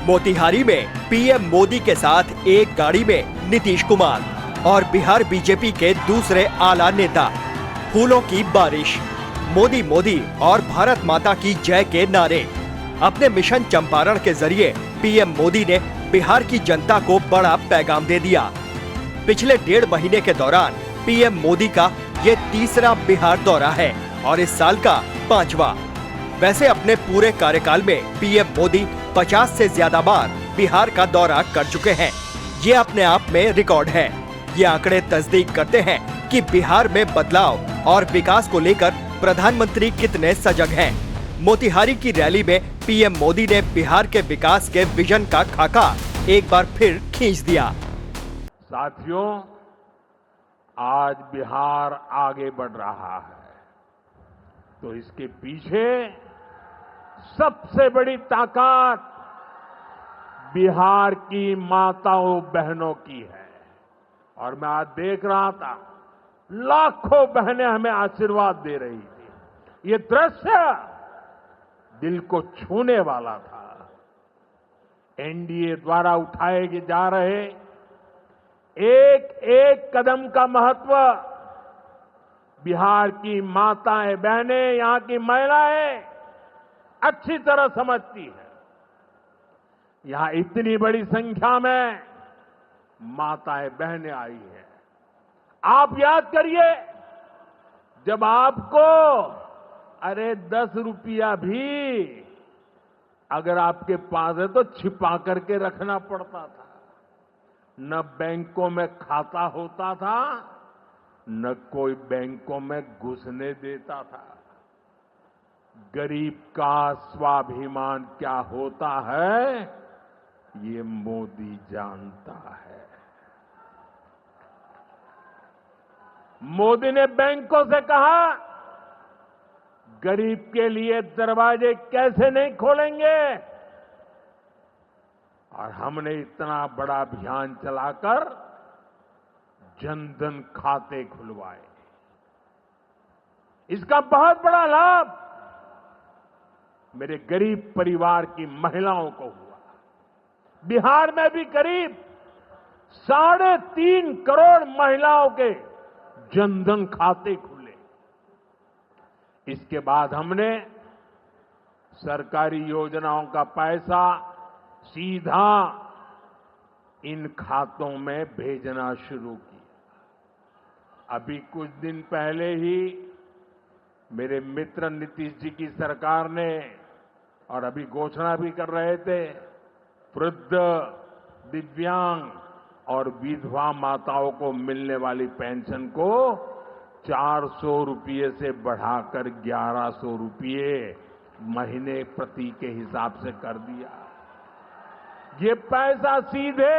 मोतिहारी में पीएम मोदी के साथ एक गाड़ी में नीतीश कुमार और बिहार बीजेपी के दूसरे आला नेता। फूलों की बारिश, मोदी मोदी और भारत माता की जय के नारे। अपने मिशन चंपारण के जरिए पीएम मोदी ने बिहार की जनता को बड़ा पैगाम दे दिया। पिछले 1.5 महीने के दौरान पीएम मोदी का ये तीसरा बिहार दौरा है और इस साल का 5वां। वैसे अपने पूरे कार्यकाल में पीएम मोदी 50 से ज्यादा बार बिहार का दौरा कर चुके हैं। ये अपने आप में रिकॉर्ड है। ये आंकड़े तस्दीक करते हैं कि बिहार में बदलाव और विकास को लेकर प्रधानमंत्री कितने सजग हैं। मोतिहारी की रैली में पीएम मोदी ने बिहार के विकास के विजन का खाका एक बार फिर खींच दिया। साथियों, आज बिहार आगे बढ़ रहा है तो इसके पीछे सबसे बड़ी ताकत बिहार की माताओं बहनों की है। और मैं आज देख रहा था, लाखों बहनें हमें आशीर्वाद दे रही थी। ये दृश्य दिल को छूने वाला था। एनडीए द्वारा उठाए जा रहे एक एक कदम का महत्व बिहार की माताएं बहनें, यहां की महिलाएं अच्छी तरह समझती है। यहां इतनी बड़ी संख्या में माताएं बहनें आई हैं। आप याद करिए, जब आपको 10 रुपया भी अगर आपके पास है तो छिपा करके रखना पड़ता था। न बैंकों में खाता होता था, न कोई बैंकों में घुसने देता था। गरीब का स्वाभिमान क्या होता है, ये मोदी जानता है। मोदी ने बैंकों से कहा, गरीब के लिए दरवाजे कैसे नहीं खोलेंगे, और हमने इतना बड़ा अभियान चलाकर जनधन खाते खुलवाए। इसका बहुत बड़ा लाभ मेरे गरीब परिवार की महिलाओं को हुआ। बिहार में भी करीब 3.5 करोड़ महिलाओं के जनधन खाते खुले। इसके बाद हमने सरकारी योजनाओं का पैसा सीधा इन खातों में भेजना शुरू किया। अभी कुछ दिन पहले ही मेरे मित्र नीतीश जी की सरकार ने, और अभी घोषणा भी कर रहे थे, वृद्ध, दिव्यांग और विधवा माताओं को मिलने वाली पेंशन को 400 रुपये से बढ़ाकर 1100 रुपये महीने प्रति के हिसाब से कर दिया। ये पैसा सीधे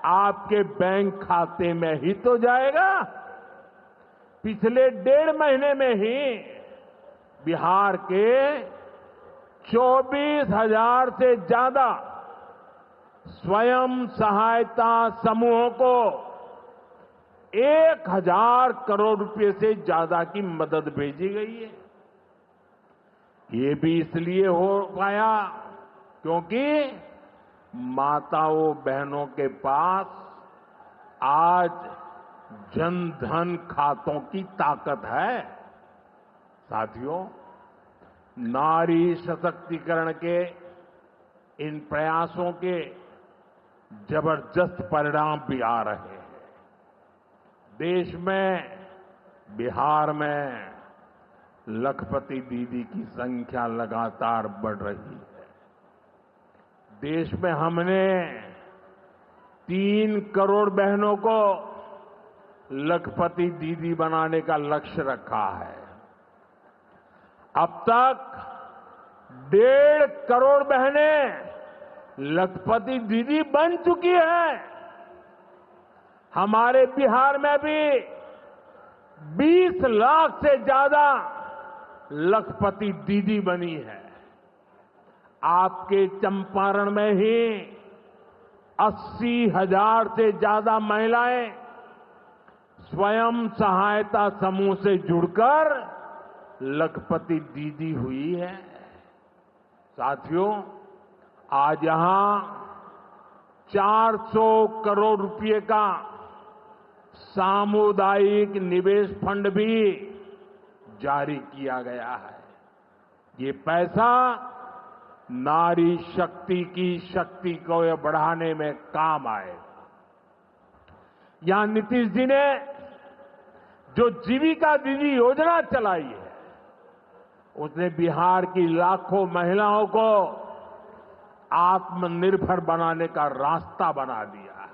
आपके बैंक खाते में ही तो जाएगा। पिछले 1.5 महीने में ही बिहार के 24,000 से ज्यादा स्वयं सहायता समूहों को 1,000 करोड़ रुपए से ज्यादा की मदद भेजी गई है। ये भी इसलिए हो पाया क्योंकि माताओं बहनों के पास आज जनधन खातों की ताकत है। साथियों, नारी सशक्तिकरण के इन प्रयासों के जबरदस्त परिणाम भी आ रहे हैं। देश में, बिहार में लखपति दीदी की संख्या लगातार बढ़ रही है। देश में हमने 3 करोड़ बहनों को लखपति दीदी बनाने का लक्ष्य रखा है। अब तक 1.5 करोड़ बहनें लखपति दीदी बन चुकी हैं। हमारे बिहार में भी 20 लाख से ज्यादा लखपति दीदी बनी है। आपके चंपारण में ही 80,000 से ज्यादा महिलाएं स्वयं सहायता समूह से जुड़कर लखपति दीदी हुई है। साथियों, आज यहां 400 करोड़ रुपए का सामुदायिक निवेश फंड भी जारी किया गया है। ये पैसा नारी शक्ति की शक्ति को बढ़ाने में काम आएगा। यहां नीतीश जी ने जो जीविका दीदी योजना चलाई है, उसने बिहार की लाखों महिलाओं को आत्मनिर्भर बनाने का रास्ता बना दिया है।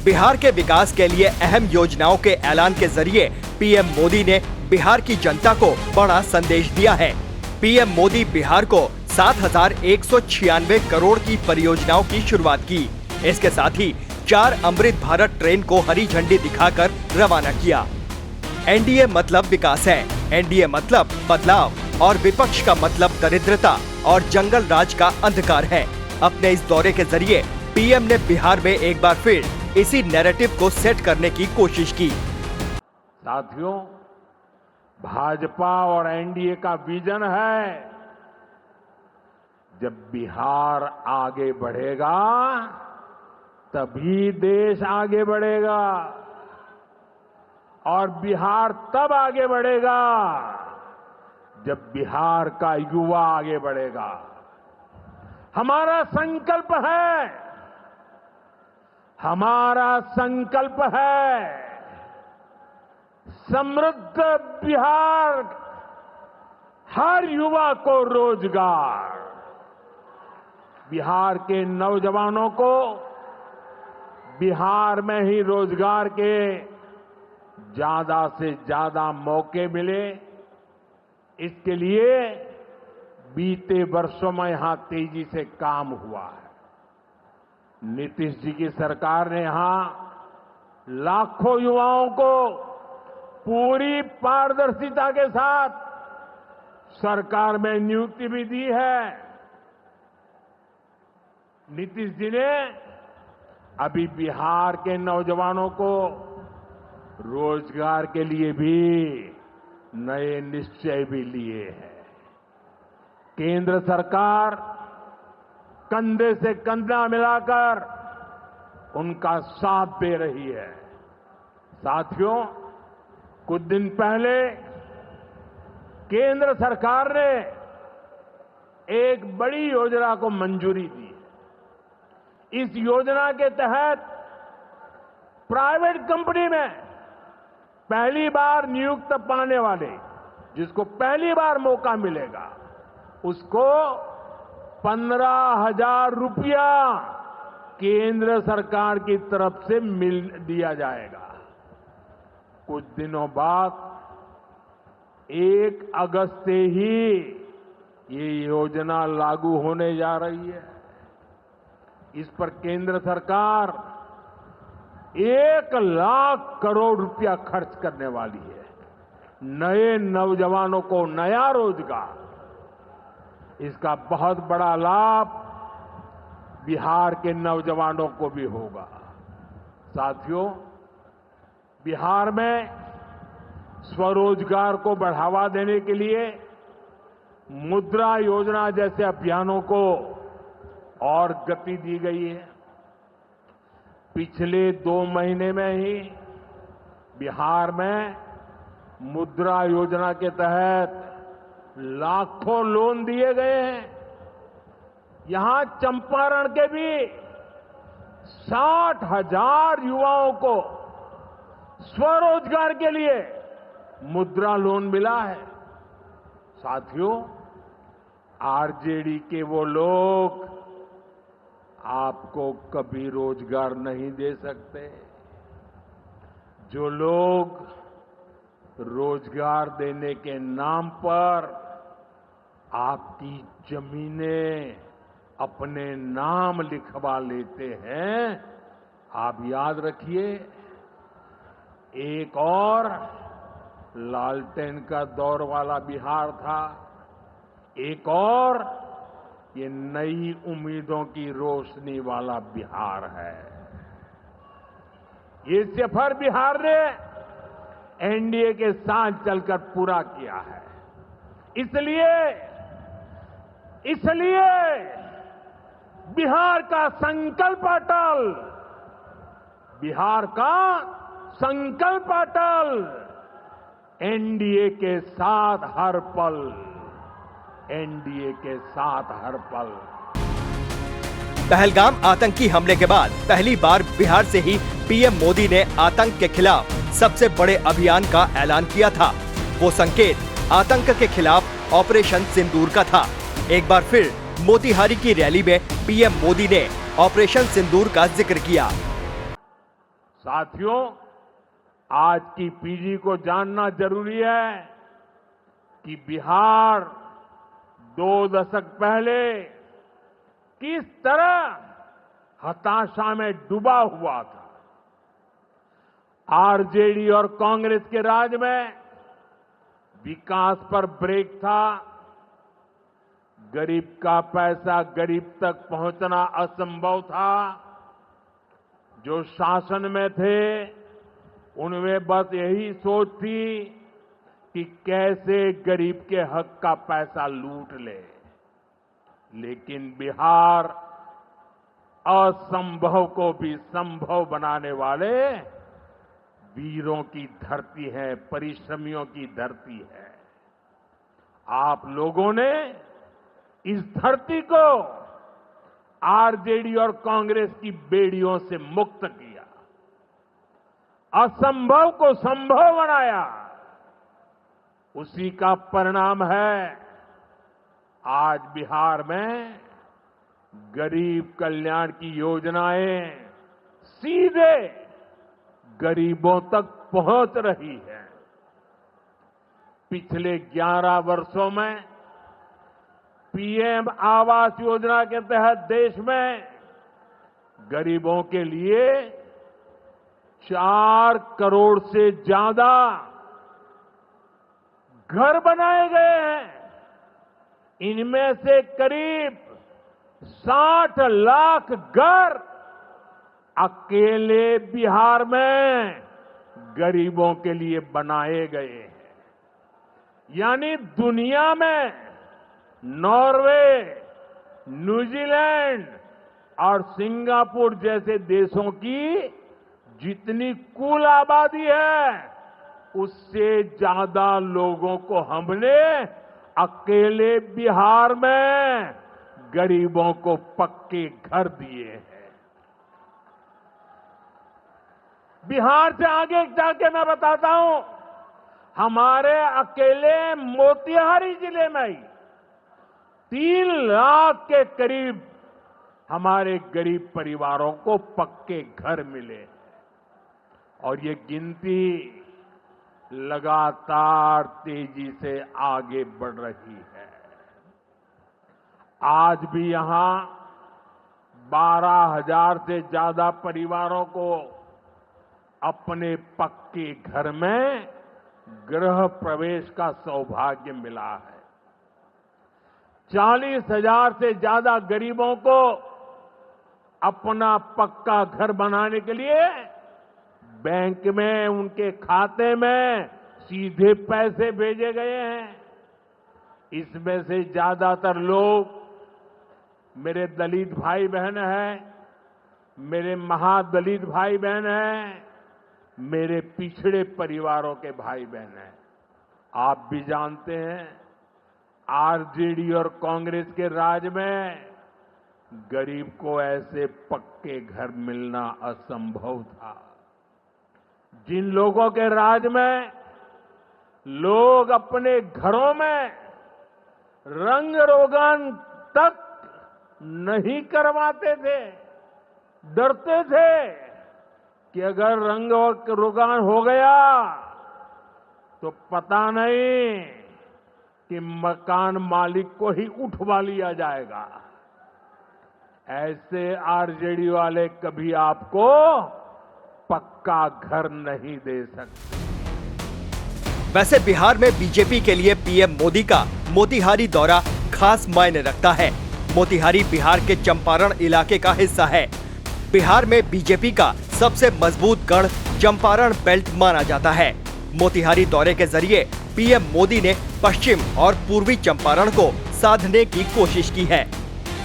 बिहार के विकास के लिए अहम योजनाओं के ऐलान के जरिए पीएम मोदी ने बिहार की जनता को बड़ा संदेश दिया है। पीएम मोदी बिहार को 7,196 करोड़ की परियोजनाओं की शुरुआत की। इसके साथ ही 4 अमृत भारत ट्रेन को हरी झंडी दिखाकर रवाना किया। एनडीए मतलब विकास है, एनडीए मतलब बदलाव, और विपक्ष का मतलब दरिद्रता और जंगल राज का अंधकार है। अपने इस दौरे के जरिए पीएम ने बिहार में एक बार फिर इसी नैरेटिव को सेट करने की कोशिश की। साथियों, भाजपा और एनडीए का विजन है, जब बिहार आगे बढ़ेगा तभी देश आगे बढ़ेगा, और बिहार तब आगे बढ़ेगा जब बिहार का युवा आगे बढ़ेगा। हमारा संकल्प है, हमारा संकल्प है समृद्ध बिहार, हर युवा को रोजगार, बिहार के नौजवानों को बिहार में ही रोजगार के ज्यादा से ज्यादा मौके मिले। इसके लिए बीते वर्षों में यहां तेजी से काम हुआ है। नीतीश जी की सरकार ने यहां लाखों युवाओं को पूरी पारदर्शिता के साथ सरकार में नियुक्ति भी दी है। नीतीश जी ने अभी बिहार के नौजवानों को रोजगार के लिए भी नए निश्चय भी लिए हैं। केंद्र सरकार कंधे से कंधा मिलाकर उनका साथ दे रही है। साथियों, कुछ दिन पहले केंद्र सरकार ने एक बड़ी योजना को मंजूरी दी। इस योजना के तहत प्राइवेट कंपनी में पहली बार नियुक्त पाने वाले, जिसको पहली बार मौका मिलेगा, उसको 15,000 रुपया केंद्र सरकार की तरफ से दिया जाएगा। कुछ दिनों बाद 1 अगस्त से ही ये योजना लागू होने जा रही है। इस पर केंद्र सरकार 1 लाख करोड़ रुपया खर्च करने वाली है। नए नौजवानों को नया रोजगार, इसका बहुत बड़ा लाभ बिहार के नौजवानों को भी होगा। साथियों, बिहार में स्वरोजगार को बढ़ावा देने के लिए मुद्रा योजना जैसे अभियानों को और गति दी गई है। पिछले 2 महीने में ही बिहार में मुद्रा योजना के तहत लाखों लोन दिए गए हैं। यहां चंपारण के भी 60,000 युवाओं को स्वरोजगार के लिए मुद्रा लोन मिला है। साथियों, आरजेडी के वो लोग आपको कभी रोजगार नहीं दे सकते। जो लोग रोजगार देने के नाम पर आपकी जमीनें अपने नाम लिखवा लेते हैं, आप याद रखिए, एक और लालटेन का दौर वाला बिहार था, एक और ये नई उम्मीदों की रोशनी वाला बिहार है। ये सफर बिहार ने एनडीए के साथ चलकर पूरा किया है। इसलिए इसलिए बिहार का संकल्प अटल, बिहार का संकल्प अटल, एनडीए के साथ हर पल, एनडीए के साथ हर पल। पहलगाम आतंकी हमले के बाद पहली बार बिहार से ही पीएम मोदी ने आतंक के खिलाफ सबसे बड़े अभियान का ऐलान किया था। वो संकेत आतंक के खिलाफ ऑपरेशन सिंदूर का था। एक बार फिर मोतिहारी की रैली में पीएम मोदी ने ऑपरेशन सिंदूर का जिक्र किया। साथियों, आज की पीढ़ी को जानना जरूरी है कि बिहार 2 दशक पहले किस तरह हताशा में डूबा हुआ था। आरजेडी और कांग्रेस के राज में विकास पर ब्रेक था। गरीब का पैसा गरीब तक पहुंचना असंभव था। जो शासन में थे उनमें बस यही सोच थी कि कैसे गरीब के हक का पैसा लूट ले। लेकिन बिहार असंभव को भी संभव बनाने वाले वीरों की धरती है, परिश्रमियों की धरती है। आप लोगों ने इस धरती को आरजेडी और कांग्रेस की बेड़ियों से मुक्त किया, असंभव को संभव बनाया। उसी का परिणाम है आज बिहार में गरीब कल्याण की योजनाएं सीधे गरीबों तक पहुंच रही है। पिछले 11 वर्षों में पीएम आवास योजना के तहत देश में गरीबों के लिए 4 करोड़ से ज्यादा घर बनाए गए हैं। इनमें से करीब 60 लाख घर अकेले बिहार में गरीबों के लिए बनाए गए हैं। यानी दुनिया में नॉर्वे, न्यूजीलैंड और सिंगापुर जैसे देशों की जितनी कुल आबादी है उससे ज्यादा लोगों को हमने अकेले बिहार में गरीबों को पक्के घर दिए हैं। बिहार से आगे जाके मैं बताता हूं, हमारे अकेले मोतिहारी जिले में ही 3 लाख के करीब हमारे गरीब परिवारों को पक्के घर मिले और ये गिनती लगातार तेजी से आगे बढ़ रही है। आज भी यहां 12,000 से ज्यादा परिवारों को अपने पक्के घर में गृह प्रवेश का सौभाग्य मिला है। 40,000 से ज्यादा गरीबों को अपना पक्का घर बनाने के लिए बैंक में उनके खाते में सीधे पैसे भेजे गए हैं। इसमें से ज्यादातर लोग मेरे दलित भाई बहन हैं, मेरे महादलित भाई बहन हैं, मेरे पिछड़े परिवारों के भाई बहन हैं। आप भी जानते हैं आरजेडी और कांग्रेस के राज में गरीब को ऐसे पक्के घर मिलना असंभव था। जिन लोगों के राज में लोग अपने घरों में रंग रोगन तक नहीं करवाते थे, डरते थे कि अगर रंग रोगन हो गया तो पता नहीं कि मकान मालिक को ही उठवा लिया जाएगा। ऐसे आरजेडी वाले कभी आपको पक्का घर नहीं दे सकते। वैसे बिहार में बीजेपी के लिए पीएम मोदी का मोतिहारी दौरा खास मायने रखता है। मोतिहारी बिहार के चंपारण इलाके का हिस्सा है। बिहार में बीजेपी का सबसे मजबूत गढ़ चंपारण बेल्ट माना जाता है। मोतिहारी दौरे के जरिए पीएम मोदी ने पश्चिम और पूर्वी चंपारण को साधने की कोशिश की है।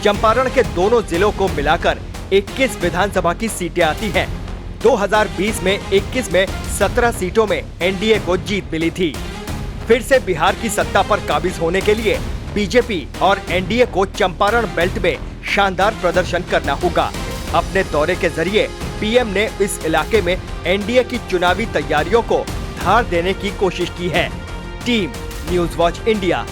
चंपारण के दोनों जिलों को मिलाकर 21 विधानसभा की सीटें आती हैं। 2020 में 21 में 17 सीटों में एनडीए को जीत मिली थी। फिर से बिहार की सत्ता पर काबिज होने के लिए बीजेपी और एनडीए को चंपारण बेल्ट में शानदार प्रदर्शन करना होगा। अपने दौरे के जरिए पीएम ने इस इलाके में एनडीए की चुनावी तैयारियों को धार देने की कोशिश की है। Team news watch India.